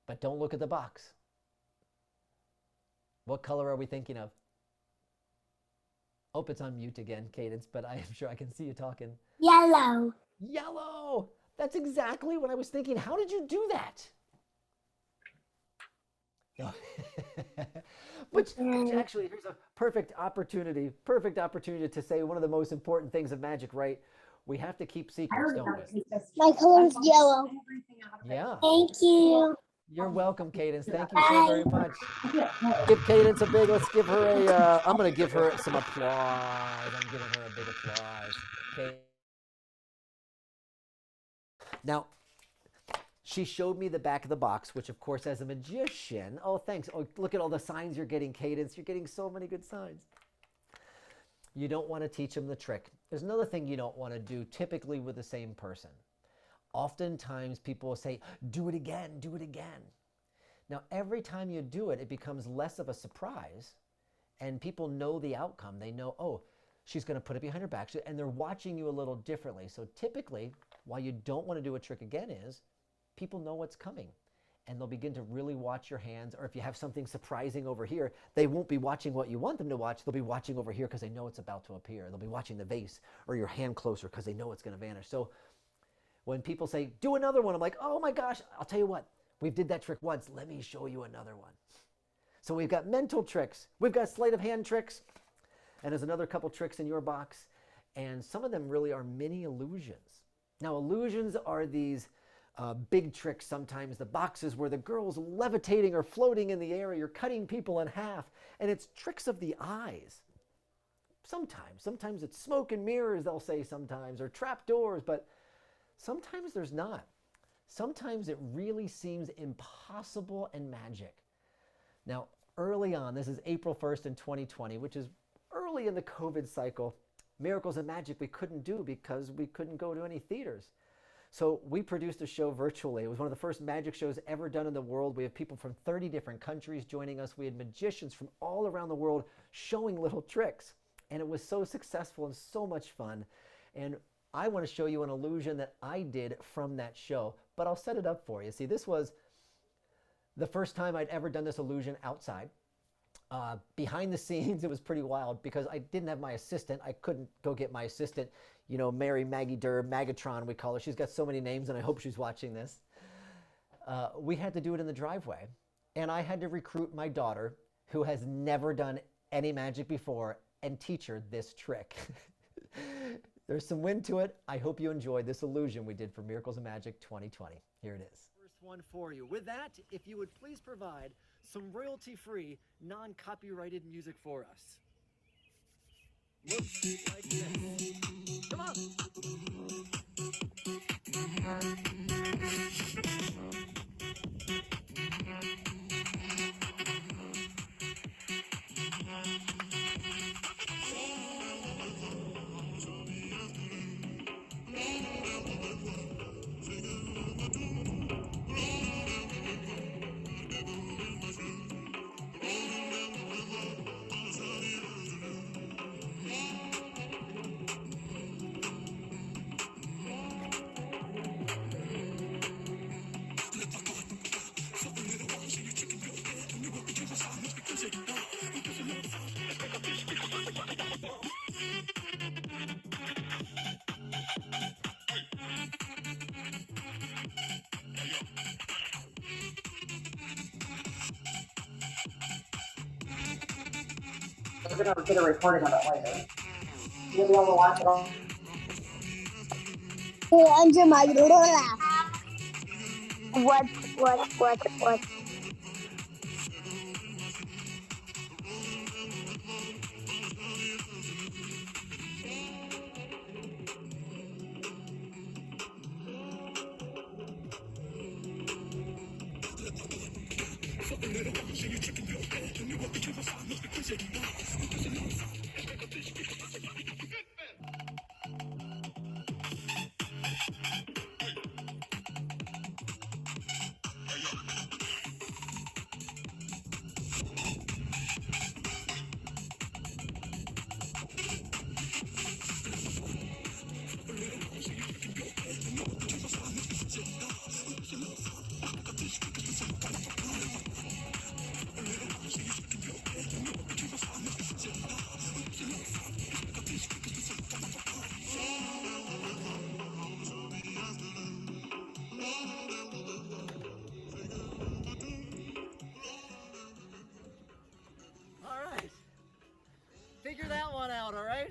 But don't look at the box. What color are we thinking of? Oh, it's on mute again, Cadence, but I am sure I can see you talking. Yellow. Yellow! That's exactly what I was thinking. How did you do that? No. But actually, here's a perfect opportunity to say one of the most important things of magic, right? We have to keep secrets, don't we? My color is yellow. Yeah. Thank you. You're welcome, Cadence. Thank you so very much. Give Cadence a big, let's give her a, I'm going to give her some applause. I'm giving her a big applause. Okay. Now, she showed me the back of the box, which of course, as a magician, oh, thanks. Oh, look at all the signs you're getting, Cadence. You're getting so many good signs. You don't want to teach them the trick. There's another thing you don't want to do, typically with the same person. Oftentimes people will say, do it again, do it again. Now, every time you do it, it becomes less of a surprise, and people know the outcome. They know, oh, she's going to put it behind her back, and they're watching you a little differently. So typically, why you don't want to do a trick again is people know what's coming, and they'll begin to really watch your hands, or if you have something surprising over here, they won't be watching what you want them to watch. They'll be watching over here because they know it's about to appear. They'll be watching the vase or your hand closer because they know it's going to vanish. So when people say, do another one, I'm like, oh my gosh, I'll tell you what, we did that trick once. Let me show you another one. So we've got mental tricks. We've got sleight of hand tricks. And there's another couple tricks in your box. And some of them really are mini illusions. Now, illusions are these big tricks sometimes. The boxes where the girl's levitating or floating in the air. You're cutting people in half. And it's tricks of the eyes. Sometimes it's smoke and mirrors, they'll say sometimes, or trap doors. But sometimes there's not. Sometimes it really seems impossible and magic. Now, early on, this is April 1st in 2020, which is early in the COVID cycle, miracles and magic we couldn't do because we couldn't go to any theaters. So we produced a show virtually. It was one of the first magic shows ever done in the world. We have people from 30 different countries joining us. We had magicians from all around the world showing little tricks. And it was so successful and so much fun. And I want to show you an illusion that I did from that show, but I'll set it up for you. See, this was the first time I'd ever done this illusion outside. Behind the scenes, it was pretty wild because I didn't have my assistant. I couldn't go get my assistant, you know, Mary Maggie Durr, Magatron, we call her. She's got so many names, and I hope she's watching this. We had to do it in the driveway, and I had to recruit my daughter, who has never done any magic before, and teach her this trick. There's some wind to it. I hope you enjoyed this illusion we did for Miracles of Magic 2020. Here it is. First one for you. With that, if you would please provide some royalty-free, non-copyrighted music for us. Looks like this. Come on. We're gonna get a recording of it later. You'll be able to watch it all. Under my what? Figure that one out, all right?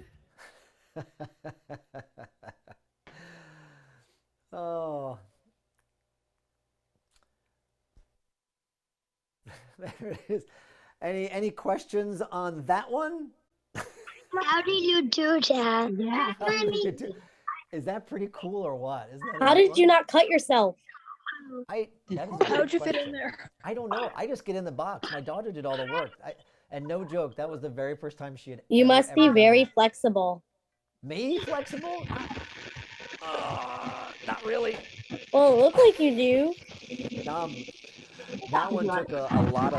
Oh. There it is. Any questions on that one? How did you do that? Yeah. How did you do- Is that pretty cool or what? Isn't that How did you fun? not cut yourself? That is a good How'd you fit question. in there? I don't know. I just get in the box. My daughter did all the work. And no joke, that was the very first time she had You ever, must ever be done very that. flexible. Me flexible? Not really. Well, it looked like you do. That one took a lot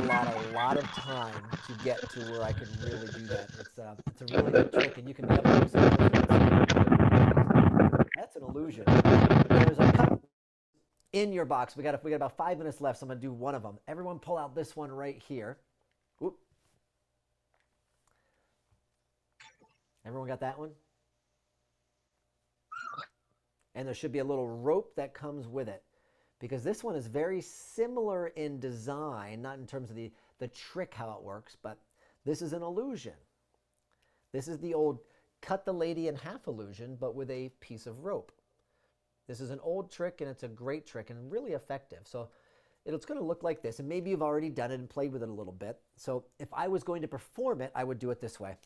of time to get to where I could really do that. It's a really good trick, and you can be up close and personal. That's an illusion. There's a couple in your box. We got about 5 minutes left, so I'm gonna do one of them. Everyone, pull out this one right here. Whoop. Everyone got that one? And there should be a little rope that comes with it, because this one is very similar in design, not in terms of the trick, how it works, but this is an illusion. This is the old cut the lady in half illusion, but with a piece of rope. This is an old trick, and it's a great trick and really effective. So it's going to look like this, and maybe you've already done it and played with it a little bit. So if I was going to perform it, I would do it this way.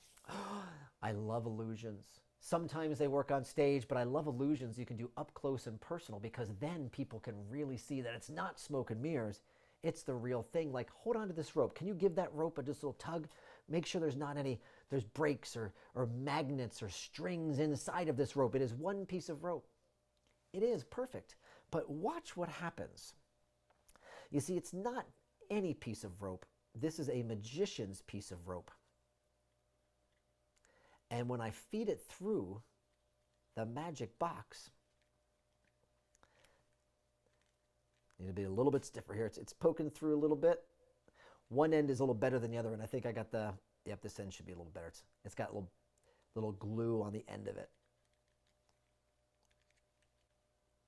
I love illusions. Sometimes they work on stage, but I love illusions you can do up close and personal, because then people can really see that it's not smoke and mirrors. It's the real thing. Like, hold on to this rope. Can you give that rope just a little tug? Make sure there's breaks or magnets or strings inside of this rope. It is one piece of rope. It is perfect. But watch what happens. You see, it's not any piece of rope. This is a magician's piece of rope. And when I feed it through the magic box, need to be a little bit stiffer here. It's poking through a little bit. One end is a little better than the other, and I think I got this end should be a little better. It's got a little glue on the end of it.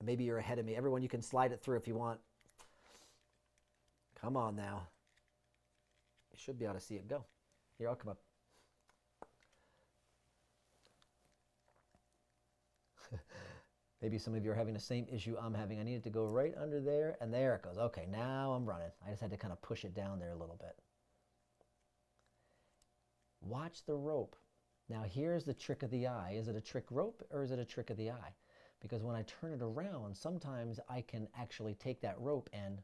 Maybe you're ahead of me. Everyone, you can slide it through if you want. Come on now. You should be able to see it go. Here, I'll come up. Maybe some of you are having the same issue I'm having. I need it to go right under there, and there it goes. Okay, now I'm running. I just had to kind of push it down there a little bit. Watch the rope. Now here's the trick of the eye. Is it a trick rope or is it a trick of the eye? Because when I turn it around, sometimes I can actually take that rope and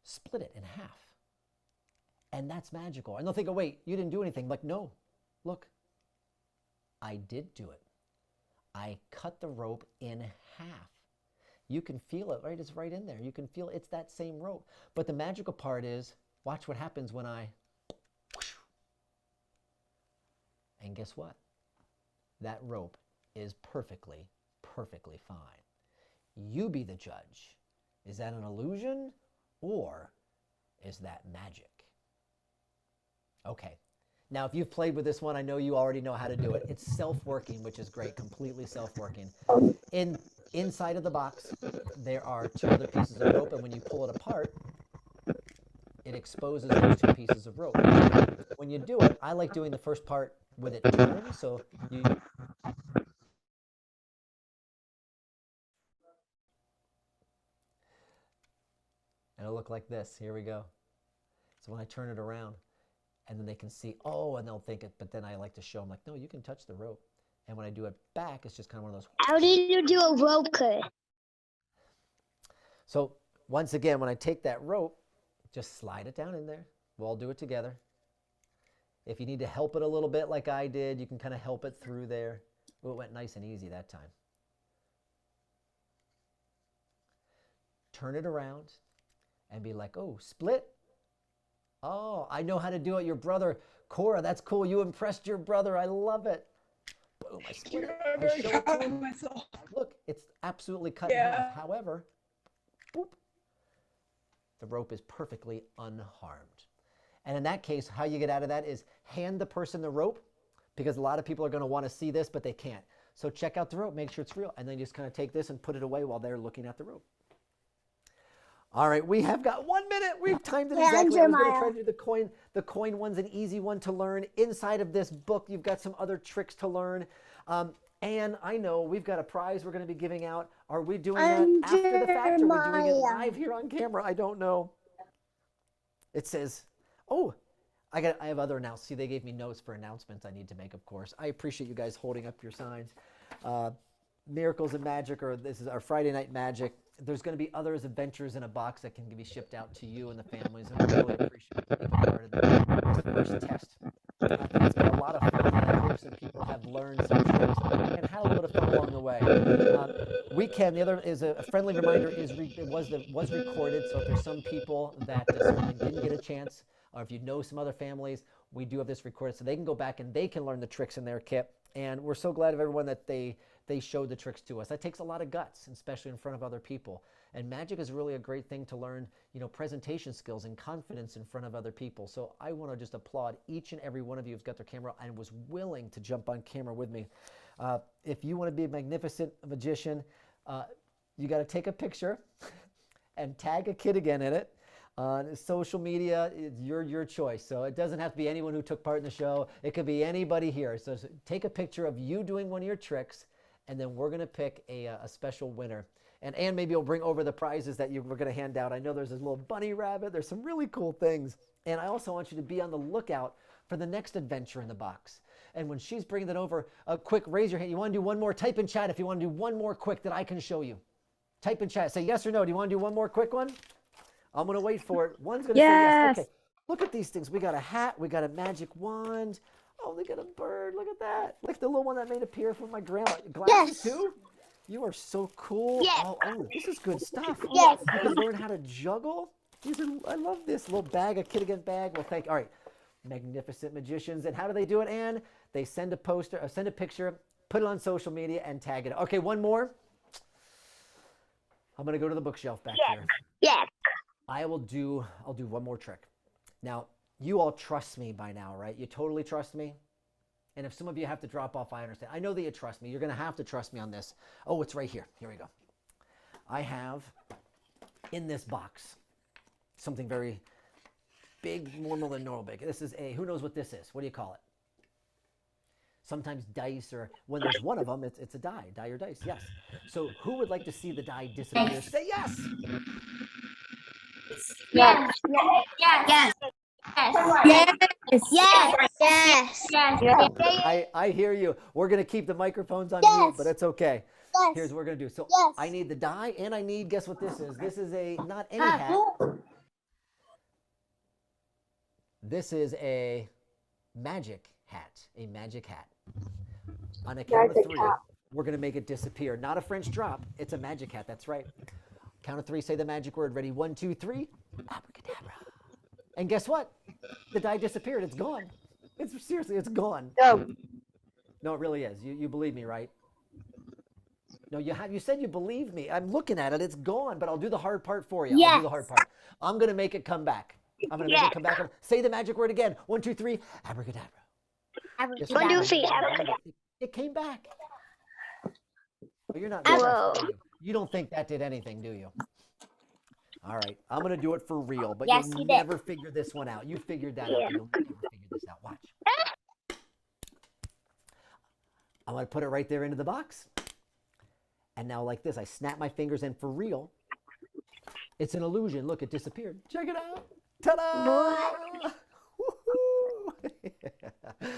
split it in half. And that's magical. And they'll think, oh, wait, you didn't do anything. I'm like, no, look, I did do it. I cut the rope in half. You can feel it, right? It's right in there. You can feel it's that same rope. But the magical part is, watch what happens when I, and guess what? That rope is perfectly fine. You be the judge. Is that an illusion or is that magic? Okay. Now, if you've played with this one, I know you already know how to do it. It's self-working, which is great, completely self-working. Inside of the box, there are two other pieces of rope, and when you pull it apart, it exposes those two pieces of rope. When you do it, I like doing the first part with it turned, so you... And it'll look like this. Here we go. So when I turn it around, and then they can see, oh, and they'll think it, but then I like to show them, like, no, you can touch the rope. And when I do it back, it's just kind of one of those. How do you do a rope cut? So once again, when I take that rope, just slide it down in there. We'll all do it together. If you need to help it a little bit like I did, you can kind of help it through there. Oh, it went nice and easy that time. Turn it around and be like, oh, split. Oh, I know how to do it. Your brother, Cora, that's cool. You impressed your brother. I love it. Boom, I split it. I'm I very show it to proud of him. myself. Look, it's absolutely cut in half. However, boop, the rope is perfectly unharmed. And in that case, how you get out of that is hand the person the rope, because a lot of people are going to want to see this, but they can't. So check out the rope, make sure it's real, and then you just kind of take this and put it away while they're looking at the rope. All right, we have got 1 minute. We've timed it exactly. I was going to try to do the coin one's an easy one to learn. Inside of this book, you've got some other tricks to learn. And I know we've got a prize we're going to be giving out. Are we doing that after the fact, or are we doing it live here on camera? I don't know. It says, oh, I have other announcements. See, they gave me notes for announcements I need to make, of course. I appreciate you guys holding up your signs. Miracles and Magic, or this is our Friday Night Magic. There's going to be others adventures in a box that can be shipped out to you and the families. And we really appreciate you taking part in this first test. I think it's been a lot of fun, and I hope some people have learned some tricks and had a little bit of fun along the way. The other is a friendly reminder, it was recorded, so if there's some people that certainly didn't get a chance, or if you know some other families, we do have this recorded, so they can go back and they can learn the tricks in their kit. And we're so glad of everyone that they showed the tricks to us. That takes a lot of guts, especially in front of other people. And magic is really a great thing to learn, presentation skills and confidence in front of other people. So I want to just applaud each and every one of you who's got their camera and was willing to jump on camera with me. If you want to be a magnificent magician, you got to take a picture and tag a kid again in it. On social media, it's your choice. So it doesn't have to be anyone who took part in the show. It could be anybody here. So take a picture of you doing one of your tricks, and then we're going to pick a special winner. And Ann maybe will bring over the prizes that we're going to hand out. I know there's a little bunny rabbit. There's some really cool things. And I also want you to be on the lookout for the next adventure in the box. And when she's bringing that over, quick, raise your hand. You want to do one more? Type in chat if you want to do one more quick that I can show you. Type in chat. Say yes or no. Do you want to do one more quick one? I'm going to wait for it. One's going to say yes. Okay. Look at these things. We got a hat. We got a magic wand. Oh, they got a bird. Look at that. Like the little one that made appear from my grandma. Glasses too? You are so cool. Yes. Oh, this is good stuff. Yes. You can learn how to juggle. I love this little bag, a kid again bag. Well, all right. Magnificent magicians. And how do they do it, Anne? They send a poster, send a picture, put it on social media, and tag it. Okay, one more. I'm gonna go to the bookshelf back there. Yes. I'll do one more trick. Now, you all trust me by now, right? You totally trust me? And if some of you have to drop off, I understand. I know that you trust me. You're gonna have to trust me on this. Oh, it's right here. Here we go. I have in this box something very big, more than normal big. This is who knows what this is? What do you call it? Sometimes dice, or when there's one of them, it's a die or dice, yes. So who would like to see the die disappear? Say yes! Yes. Yes. Yes. Yes. I hear you. We're going to keep the microphones on Yes. mute, but it's okay. Yes. Here's what we're going to do. So Yes. I need the die, and I need, guess what this is? This is not any hat. This is a magic hat. A magic hat. On a count of 3, we're going to make it disappear. Not a French drop. It's a magic hat. That's right. Count of 3, say the magic word. Ready? 1, 2, 3. Abracadabra. And guess what? The die disappeared. It's gone. Seriously, it's gone. No, it really is. You believe me, right? No, you said you believe me. I'm looking at it. It's gone, but I'll do the hard part for you. I'll do the hard part. I'm going to make it come back. I'm going to make it come back. Say the magic word again. 1, 2, 3. Abracadabra. Guess what? 1, 2, 3. Abracadabra. It came back. Well, you're not. Whoa. You don't think that did anything, do you? All right, I'm going to do it for real, but Yes, you'll you did. never figure this one out. You figured that out. You'll never figure this out. Watch. I'm going to put it right there into the box. And now like this, I snap my fingers in for real. It's an illusion. Look, it disappeared. Check it out. Ta-da! Woohoo!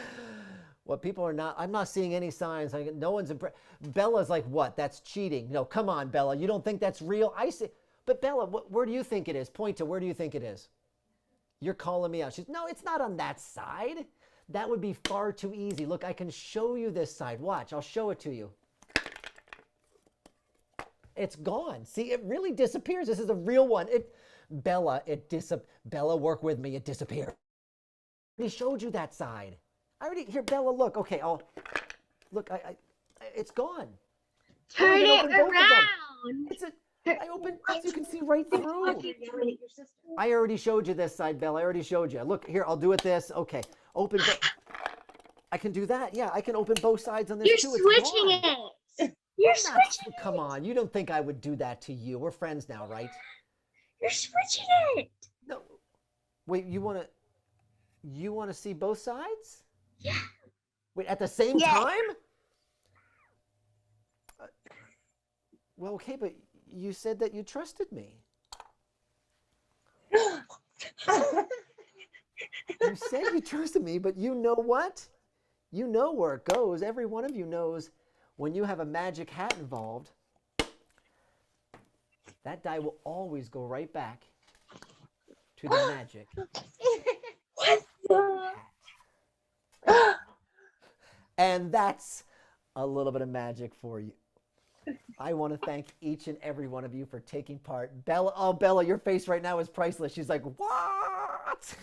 What people are not, I'm not seeing any signs. No one's impressed. Bella's like, what? That's cheating. No, come on, Bella. You don't think that's real? I see. But Bella, where do you think it is? Point to where do you think it is? You're calling me out. She's, no, it's not on that side. That would be far too easy. Look, I can show you this side. Watch, I'll show it to you. It's gone. See, it really disappears. This is a real one. Bella, Bella, work with me. It disappeared. I already showed you that side. Here, Bella, look. Okay, look, it's gone. Turn I it opened both of them. around. I opened, so you can see right through. I already showed you this side, Bella. I already showed you. Look, here, I'll do it this. Okay, open. I can do that. Yeah, I can open both sides on this You're too. It's switching gone. it. You're I'm not- switching. Come on, you don't think I would do that to you? We're friends now, right? You're switching it. No. Wait, you want to see both sides? Yeah. Wait, at the same Yeah. time? Well, okay, but you said that you trusted me. You said you trusted me, but you know what? You know where it goes. Every one of you knows when you have a magic hat involved, that die will always go right back to the magic hat. And that's a little bit of magic for you. I want to thank each and every one of you for taking part. Bella, oh, Bella, your face right now is priceless. She's like, what?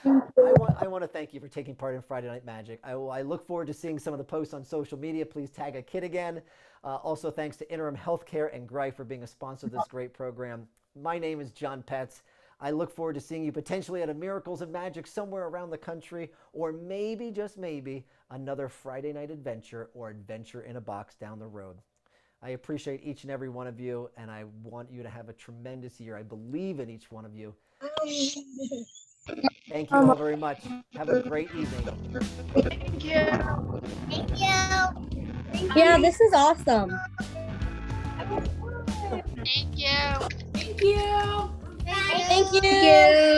I want to thank you for taking part in Friday Night Magic. I look forward to seeing some of the posts on social media. Please tag a kid again. Also, thanks to Interim Healthcare and Greif for being a sponsor of this great program. My name is John Petz. I look forward to seeing you potentially at a Miracles of Magic somewhere around the country, or maybe, just maybe, another Friday night adventure or adventure in a box down the road. I appreciate each and every one of you, and I want you to have a tremendous year. I believe in each one of you. Thank you all very much. Have a great evening. Thank you. Yeah, this is awesome. Thank you. Thank you.